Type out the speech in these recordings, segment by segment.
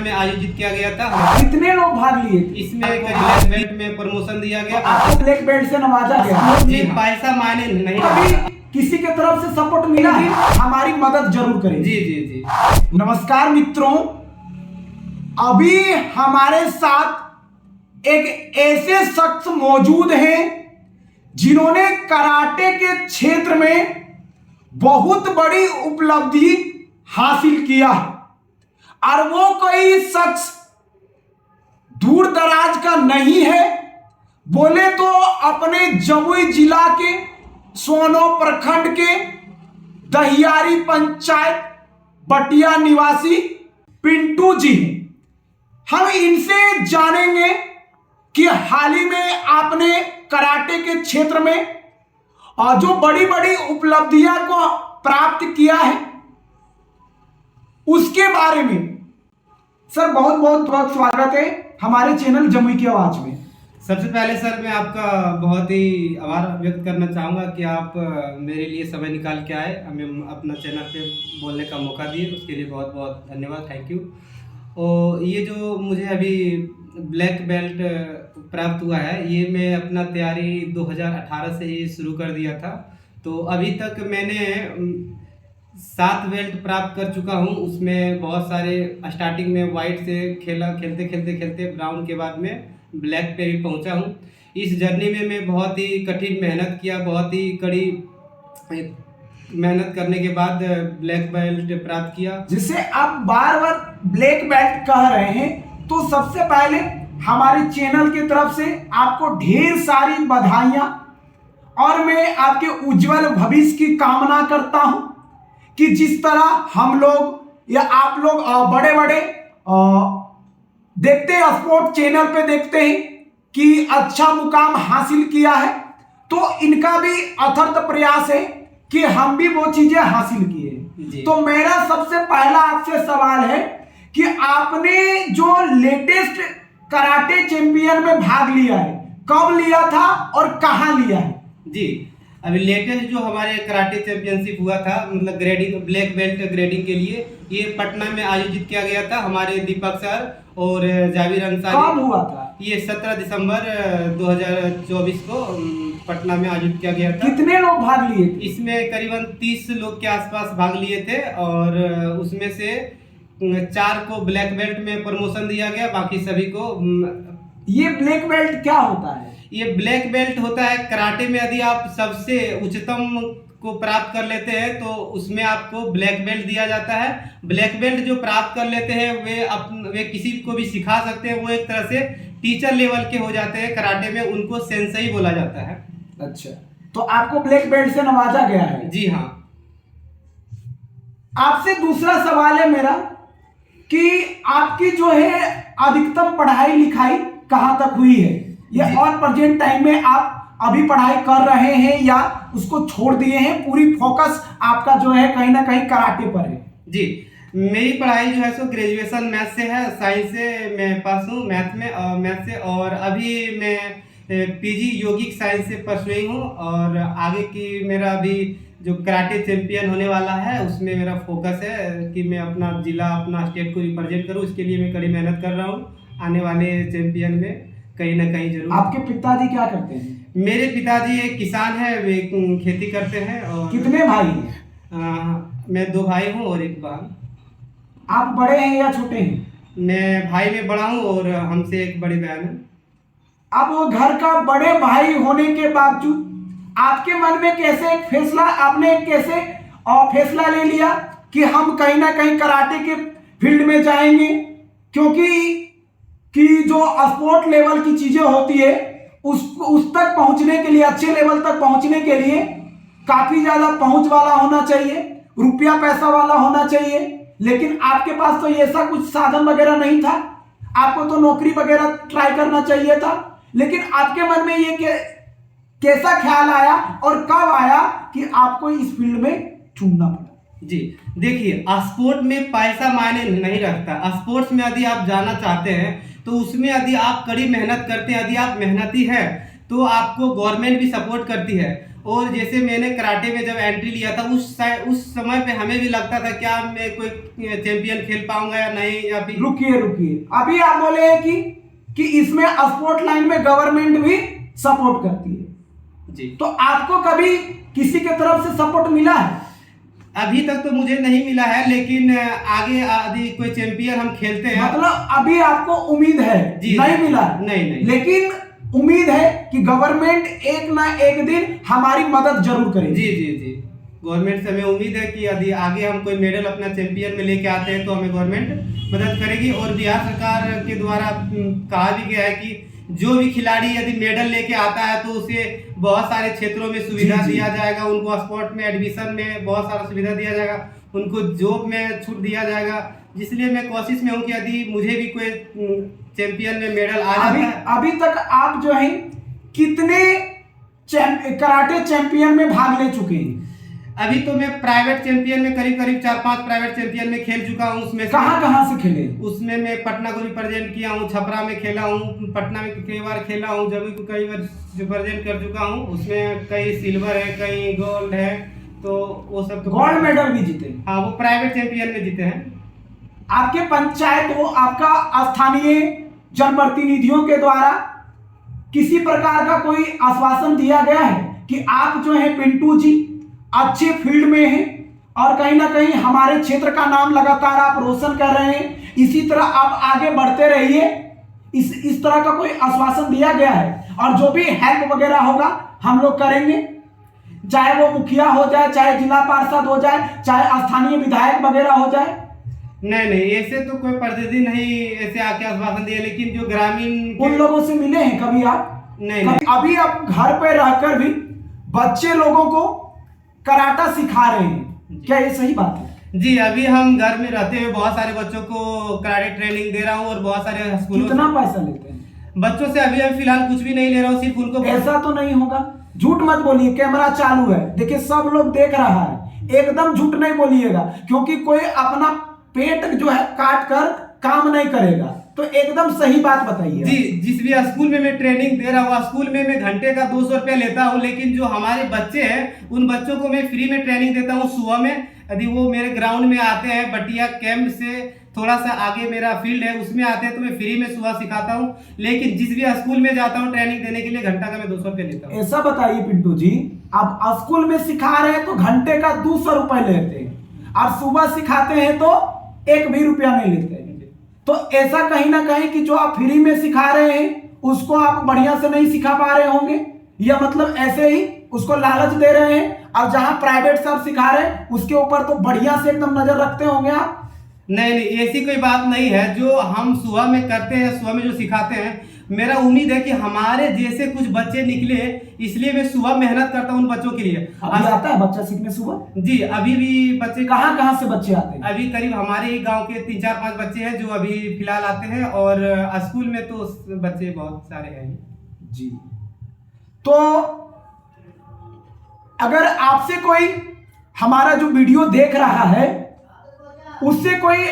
में आयोजित किया गया था। कितने लोग भाग लिए थे? इसमें ब्लैक बेल्ट में प्रमोशन दिया गया। आपको ब्लैक बेल्ट से नवाजा गया? जी, पैसा मायने नहीं कभी रखता। किसी के तरफ से सपोर्ट मिला है? हमारी मदद जरूर करें। जी जी जी। नमस्कार मित्रों, अभी हमारे साथ एक ऐसे शख्स मौजूद हैं जिन्होंने कराटे के क्षेत्र में बहुत बड़ी उपलब्धि हासिल किया है और वो कोई शख्स दूर दराज का नहीं है, बोले तो अपने जमुई जिला के सोनो प्रखंड के दहियारी पंचायत बटिया निवासी पिंटू जी हैं। हम इनसे जानेंगे कि हाल ही में आपने कराटे के क्षेत्र में जो बड़ी बड़ी उपलब्धियां को प्राप्त किया है उसके बारे में। सर बहुत बहुत स्वागत है हमारे चैनल जमुई की आवाज में। सबसे पहले सर मैं आपका बहुत ही आभार व्यक्त करना चाहूँगा कि आप मेरे लिए समय निकाल के आए, हमें अपना चैनल पे बोलने का मौका दिए, उसके लिए बहुत बहुत धन्यवाद, थैंक यू। और ये जो मुझे अभी ब्लैक बेल्ट प्राप्त हुआ है, ये मैं अपना तैयारी 2018 से ही शुरू कर दिया था। तो अभी तक मैंने 7 बेल्ट प्राप्त कर चुका हूँ। उसमें बहुत सारे स्टार्टिंग में वाइट से खेलते ब्राउन के बाद में ब्लैक पे भी पहुँचा हूँ। इस जर्नी में मैं बहुत ही कठिन मेहनत किया, बहुत ही कड़ी मेहनत करने के बाद ब्लैक बेल्ट प्राप्त किया। जिसे आप बार बार ब्लैक बेल्ट कह रहे हैं, तो सबसे पहले हमारे चैनल की तरफ से आपको ढेर सारी बधाइयाँ और मैं आपके उज्जवल भविष्य की कामना करता हूं कि जिस तरह हम लोग या आप लोग बड़े बड़े देखते हैं, स्पोर्ट चैनल पे देखते हैं कि अच्छा मुकाम हासिल किया है, तो इनका भी अथक प्रयास है कि हम भी वो चीजें हासिल किए। तो मेरा सबसे पहला आपसे सवाल है कि आपने जो लेटेस्ट कराटे चैंपियन में भाग लिया है, कब लिया था और कहां लिया है? जी, अभी लेटेस्ट जो हमारे कराटे चैंपियनशिप हुआ था, मतलब ग्रेडिंग ब्लैक बेल्ट ग्रेडिंग के लिए, ये पटना में आयोजित किया गया था। हमारे दीपक सर और जावेद अंसारी। कब हुआ था? ये 17 दिसंबर 2024 को पटना में आयोजित किया गया था। कितने लोग भाग लिए थे? इसमें करीबन 30 लोग के आसपास भाग लिए थे और उसमें से 4 को ब्लैक बेल्ट में प्रमोशन दिया गया, बाकी सभी को। ये ब्लैक बेल्ट क्या होता है? ये ब्लैक बेल्ट होता है कराटे में, यदि आप सबसे उच्चतम को प्राप्त कर लेते हैं तो उसमें आपको ब्लैक बेल्ट दिया जाता है। ब्लैक बेल्ट जो प्राप्त कर लेते हैं वे किसी को भी सिखा सकते हैं, वो एक तरह से टीचर लेवल के हो जाते हैं कराटे में, उनको सेंसेई बोला जाता है। अच्छा, तो आपको ब्लैक बेल्ट से नवाजा गया है? जी हाँ। आपसे दूसरा सवाल है मेरा कि आपकी जो है अधिकतम पढ़ाई लिखाई कहां तक हुई है, या और प्रेजेंट टाइम में आप अभी पढ़ाई कर रहे हैं या उसको छोड़ दिए हैं? पूरी फोकस आपका जो है कहीं ना कहीं कराटे पर है? जी, मेरी पढ़ाई जो है सो ग्रेजुएशन मैथ से है, साइंस से मैं पास हूँ, मैथ से, और अभी मैं पीजी यौगिक साइंस से परसुइंग हूँ। और आगे की मेरा अभी जो कराटे चैंपियन होने वाला है उसमें मेरा फोकस है कि मैं अपना जिला, अपना स्टेट को रिप्रेजेंट करूँ। इसके लिए मैं कड़ी मेहनत कर रहा हूँ, आने वाले चैंपियन में कहीं ना कहीं जरूर। आपके पिताजी क्या करते हैं? मेरे पिताजी एक किसान है, वे खेती करते हैं। और कितने भाई हैं? मैं 2 भाई हूँ और 1 बहन। आप बड़े हैं या छोटे हैं? मैं भाई में बड़ा हूँ और हमसे एक बड़ी बहन है। अब वो घर का बड़े भाई होने के बावजूद आपके मन में कैसे एक फैसला, आपने कैसे फैसला ले लिया कि हम कहीं ना कहीं कराटे के फील्ड में जाएंगे? क्योंकि जो स्पोर्ट लेवल की चीजें होती है उस तक पहुंचने के लिए, अच्छे लेवल तक पहुंचने के लिए काफी ज्यादा पहुंच वाला होना चाहिए, रुपया पैसा वाला होना चाहिए। लेकिन आपके पास तो ऐसा कुछ साधन वगैरह नहीं था, आपको तो नौकरी वगैरह ट्राई करना चाहिए था। लेकिन आपके मन में ये कैसा ख्याल आया और कब आया कि आपको इस फील्ड में चुनना पड़ा? जी देखिए, स्पोर्ट में पैसा मायने नहीं रखता। स्पोर्ट्स में यदि आप जाना चाहते हैं तो उसमें यदि आप कड़ी मेहनत करते हैं, यदि आप मेहनती हैं तो आपको गवर्नमेंट भी सपोर्ट करती है। और जैसे मैंने कराटे में जब एंट्री लिया था उस समय पे हमें भी लगता था क्या मैं कोई चैंपियन खेल पाऊंगा या नहीं, या फिर रुकिए अभी आप बोले हैं कि इसमें स्पोर्ट लाइन में गवर्नमेंट भी सपोर्ट करती है जी। तो आपको कभी किसी के तरफ से सपोर्ट मिला है? अभी तक तो मुझे नहीं मिला है, लेकिन आगे यदि कोई चैंपियन हम खेलते हैं। मतलब अभी आपको उम्मीद है? जी, नहीं मिला? नहीं। लेकिन उम्मीद है कि गवर्नमेंट एक ना एक दिन हमारी मदद जरूर करेगी। जी। गवर्नमेंट से हमें उम्मीद है कि यदि आगे हम कोई मेडल अपना चैंपियन में लेके आते हैं तो हमें गवर्नमेंट मदद करेगी। और बिहार सरकार के द्वारा कहा भी गया है कि जो भी खिलाड़ी यदि मेडल लेके आता है तो उसे बहुत सारे क्षेत्रों में सुविधा दिया जाएगा, उनको स्पोर्ट में एडमिशन में बहुत सारा सुविधा दिया जाएगा, उनको जॉब में छूट दिया जाएगा। इसलिए मैं कोशिश में हूँ कि यदि मुझे भी कोई चैंपियन में मेडल आ जाता है। अभी तक आप जो है कितने कराटे चैंपियन में भाग ले चुके हैं? अभी तो मैं प्राइवेट चैंपियन में करीब 4-5 प्राइवेट चैंपयन में खेल चुका हूँ। उसमें कहाँ से खेले? उसमें मैं पटना को रिप्रेजेंट किया हूँ, छपरा में खेला हूँ, पटना में कई बार खेला हूँ, जमुई को कई बार रिप्रेजेंट कर चुका हूँ। उसमें कई सिल्वर है, कई गोल्ड है, तो वो सब तो गोल्ड मेडल भी जीते। हाँ, वो प्राइवेट चैंपियन में जीते हैं। आपके पंचायत वो आपका स्थानीय जनप्रतिनिधियों के द्वारा किसी प्रकार का कोई आश्वासन दिया गया है कि आप जो है पिंटू जी अच्छे फील्ड में हैं और कहीं ना कहीं हमारे क्षेत्र का नाम लगातार आप रोशन कर रहे हैं, इसी तरह आप आगे बढ़ते रहिए, इस तरह का कोई आश्वासन दिया गया है? और जो भी हेल्प वगैरह होगा हम लोग करेंगे, चाहे वो मुखिया हो जाए, चाहे जिला पार्षद हो जाए, चाहे स्थानीय विधायक वगैरह हो जाए। नहीं, ऐसे तो कोई प्रतिनिधि नहीं ऐसे आके आश्वासन दिया, लेकिन जो ग्रामीण उन लोगों से मिले हैं कभी आप? नहीं। अभी आप घर पे रहकर भी बच्चे लोगों को कराटा सिखा रहे हैं, क्या ये सही बात है? जी, अभी हम घर में रहते हुए बहुत सारे बच्चों को कराटे ट्रेनिंग दे रहा हूँ और बहुत सारे स्कूलों। कितना पैसा लेते हैं बच्चों से? अभी फिलहाल कुछ भी नहीं ले रहा हूँ, सिर्फ उनको। ऐसा तो नहीं होगा, झूठ मत बोलिए, कैमरा चालू है, देखिए सब लोग देख रहा है, एकदम झूठ नहीं बोलिएगा, क्योंकि कोई अपना पेट जो है काट कर काम नहीं करेगा, तो एकदम सही बात बताइए। जी, जिस भी स्कूल में मैं ट्रेनिंग दे रहा हूँ, स्कूल में मैं घंटे का 200 रुपया लेता हूँ, लेकिन जो हमारे बच्चे हैं उन बच्चों को मैं फ्री में ट्रेनिंग देता हूँ सुबह में। यदि वो मेरे ग्राउंड में आते हैं, बटिया कैंप से थोड़ा सा आगे मेरा फील्ड है, उसमें आते हैं तो मैं फ्री में सुबह सिखाता हूँ। लेकिन जिस भी स्कूल में जाता हूँ ट्रेनिंग देने के लिए, घंटा का मैं 200 रुपये लेता हूँ। ऐसा बताइए पिंटू जी, आप स्कूल में सिखा रहे हैं तो घंटे का 200 रुपए लेते हैं, और सुबह सिखाते हैं तो 1 भी रुपया नहीं लेते हैं। तो ऐसा कहीं ना कहीं कि जो आप फ्री में सिखा रहे हैं उसको आप बढ़िया से नहीं सिखा पा रहे होंगे, या मतलब ऐसे ही उसको लालच दे रहे हैं, और जहां प्राइवेट से आप सिखा रहे हैं उसके ऊपर तो बढ़िया से एकदम नजर रखते होंगे आप। नहीं, ऐसी कोई बात नहीं है। जो हम सुबह में करते हैं, सुबह में जो सिखाते हैं, मेरा उम्मीद है कि हमारे जैसे कुछ बच्चे निकले, इसलिए मैं सुबह मेहनत करता हूँ उन बच्चों के लिए। अभी आता है बच्चा सीखने सुबह? जी, अभी भी बच्चे। कहाँ से बच्चे आते हैं? अभी करीब हमारे ही गांव के 3-4-5 बच्चे हैं जो अभी फिलहाल आते हैं, और स्कूल में तो बच्चे बहुत सारे हैं। जी, तो अगर आपसे कोई हमारा जो वीडियो देख रहा है उससे कोई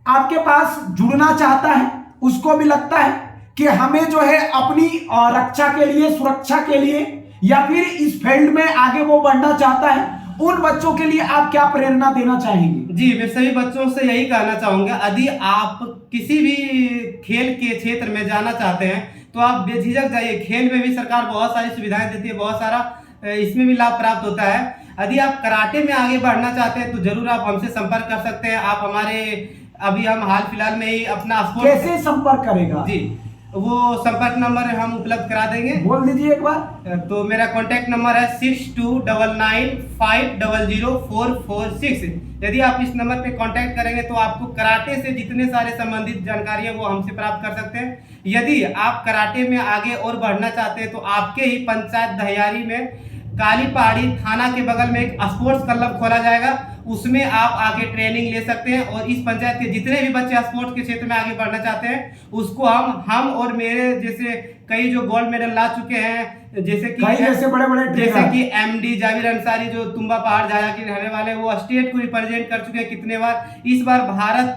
आपके पास जुड़ना चाहता है, उसको भी लगता है कि हमें जो है अपनी रक्षा के लिए, सुरक्षा के लिए, या फिर इस फील्ड में आगे वो बढ़ना चाहता है, उन बच्चों के लिए आप क्या प्रेरणा देना चाहेंगे? जी, मैं सभी बच्चों से यही कहना चाहूंगा, यदि आप किसी भी खेल के क्षेत्र में जाना चाहते हैं तो आप बेझिझक जाइए। खेल में भी सरकार बहुत सारी सुविधाएं देती है, बहुत सारा इसमें भी लाभ प्राप्त होता है। यदि आप कराटे में आगे बढ़ना चाहते हैं तो जरूर आप हमसे संपर्क कर सकते हैं। आप हमारे अभी हम हाल फिलहाल में ही अपना कैसे संपर्क करेगा? जी, वो संपर्क नंबर हम उपलब्ध करा देंगे। बोल दीजिए एक बार। तो मेरा कॉन्टैक्ट नंबर है 6299500446। यदि आप इस नंबर पे कांटेक्ट करेंगे तो आपको कराटे से जितने सारे संबंधित जानकारी है वो हमसे प्राप्त कर सकते हैं। यदि आप कराटे में आगे और बढ़ना चाहते हैं तो आपके ही पंचायत दहियारी में काली पहाड़ी थाना के बगल में एक स्पोर्ट्स क्लब खोला जाएगा, उसमें आप आके ट्रेनिंग ले सकते हैं। और इस पंचायत के जितने भी बच्चे स्पोर्ट्स के क्षेत्र में आगे बढ़ना चाहते हैं उसको हम और मेरे जैसे कई जो गोल्ड मेडल ला चुके हैं, जैसे कि MD जावेद अंसारी जो तुम्बा पहाड़ जाया के रहने वाले, वो स्टेट को रिप्रेजेंट कर चुके हैं कितने बार। इस बार भारत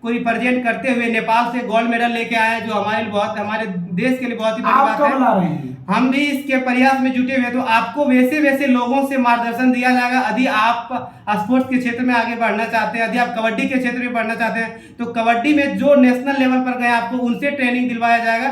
को रिप्रेजेंट करते हुए नेपाल से गोल्ड मेडल लेके आए हैं, जो हमारे देश के लिए बहुत ही बड़ी बात है। हम भी इसके प्रयास में जुटे हुए, तो आपको वैसे वैसे लोगों से मार्गदर्शन दिया जाएगा। यदि आप स्पोर्ट्स के क्षेत्र में आगे बढ़ना चाहते हैं, यदि आप कबड्डी के क्षेत्र में बढ़ना चाहते हैं, तो कबड्डी में जो नेशनल लेवल पर गए आपको उनसे ट्रेनिंग दिलवाया जाएगा।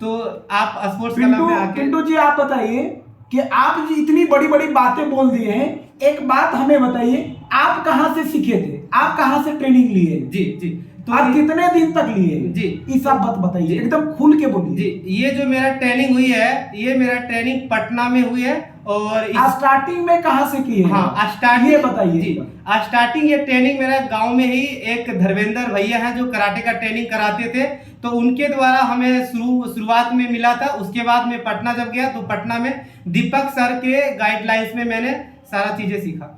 तो आप स्पोर्ट्स क्लब में आके। पिंटू जी आप बताइए कि आप जी इतनी बड़ी बड़ी बातें बोल दिए हैं, एक बात हमें बताइए, आप कहाँ से सीखे थे, आप कहाँ से ट्रेनिंग लिए? जी जी, तो आप कितने दिन तक लिए जी, ये सब बात बताइए, एकदम खुल के बोलिए जी। ये जो मेरा ट्रेनिंग हुई है, ये मेरा ट्रेनिंग पटना में हुई है। और स्टार्टिंग में कहाँ से किए? हाँ, स्टार्टिंग ये बताइए जी। स्टार्टिंग ये ट्रेनिंग मेरा गांव में ही एक धर्मेंद्र भैया हैं जो कराटे का ट्रेनिंग कराते थे, तो उनके द्वारा हमें शुरुआत में मिला था। उसके बाद में पटना जब गया तो पटना में दीपक सर के गाइडलाइंस में मैंने सारा चीजें सीखा।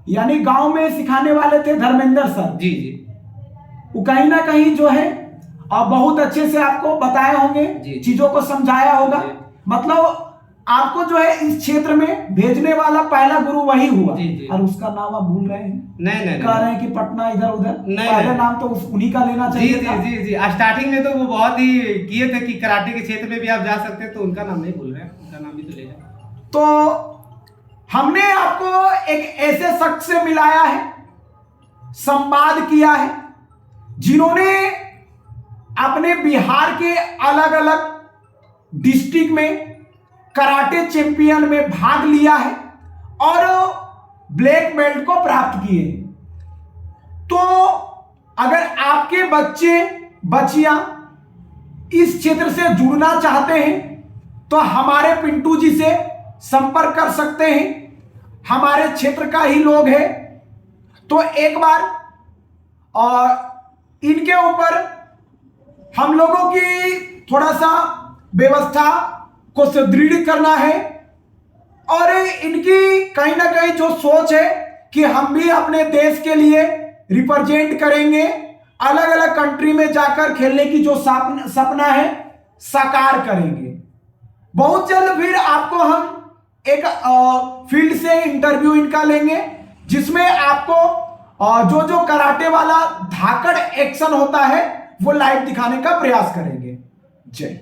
यानी गांव में सिखाने वाले थे धर्मेंद्र सर? जी जी। वो कहीं ना कहीं जो है और बहुत अच्छे से आपको बताए होंगे, चीजों को समझाया होगा। मतलब आपको जो है इस क्षेत्र में भेजने वाला पहला गुरु वही हुआ। और उसका नाम आप भूल रहे हैं? नहीं, कह रहे हैं कि पटना इधर उधर, पहले नाम तो उन्हीं का लेना चाहिए। जी जी जी। स्टार्टिंग में तो वो बहुत ही किए थे कि कराटे के क्षेत्र में भी आप जा सकते हैं, तो उनका नाम नहीं भूल रहे हैं, उनका नाम भी तो ले जाए। तो हमने आपको एक ऐसे शख्स से मिलाया है, संवाद किया है, जिन्होंने अपने बिहार के अलग अलग डिस्ट्रिक्ट में कराटे चैंपियन में भाग लिया है और ब्लैक बेल्ट को प्राप्त किए। तो अगर आपके बच्चे बच्चियां इस क्षेत्र से जुड़ना चाहते हैं तो हमारे पिंटू जी से संपर्क कर सकते हैं। हमारे क्षेत्र का ही लोग हैं, तो एक बार और इनके ऊपर हम लोगों की थोड़ा सा व्यवस्था को सुदृढ़ करना है और इनकी कहीं ना कहीं जो सोच है कि हम भी अपने देश के लिए रिप्रेजेंट करेंगे, अलग अलग कंट्री में जाकर खेलने की जो सपना है साकार करेंगे। बहुत जल्द फिर आपको हम एक फील्ड से इंटरव्यू इनका लेंगे, जिसमें आपको जो जो कराटे वाला धाकड़ एक्शन होता है वो लाइव दिखाने का प्रयास करेंगे। जय।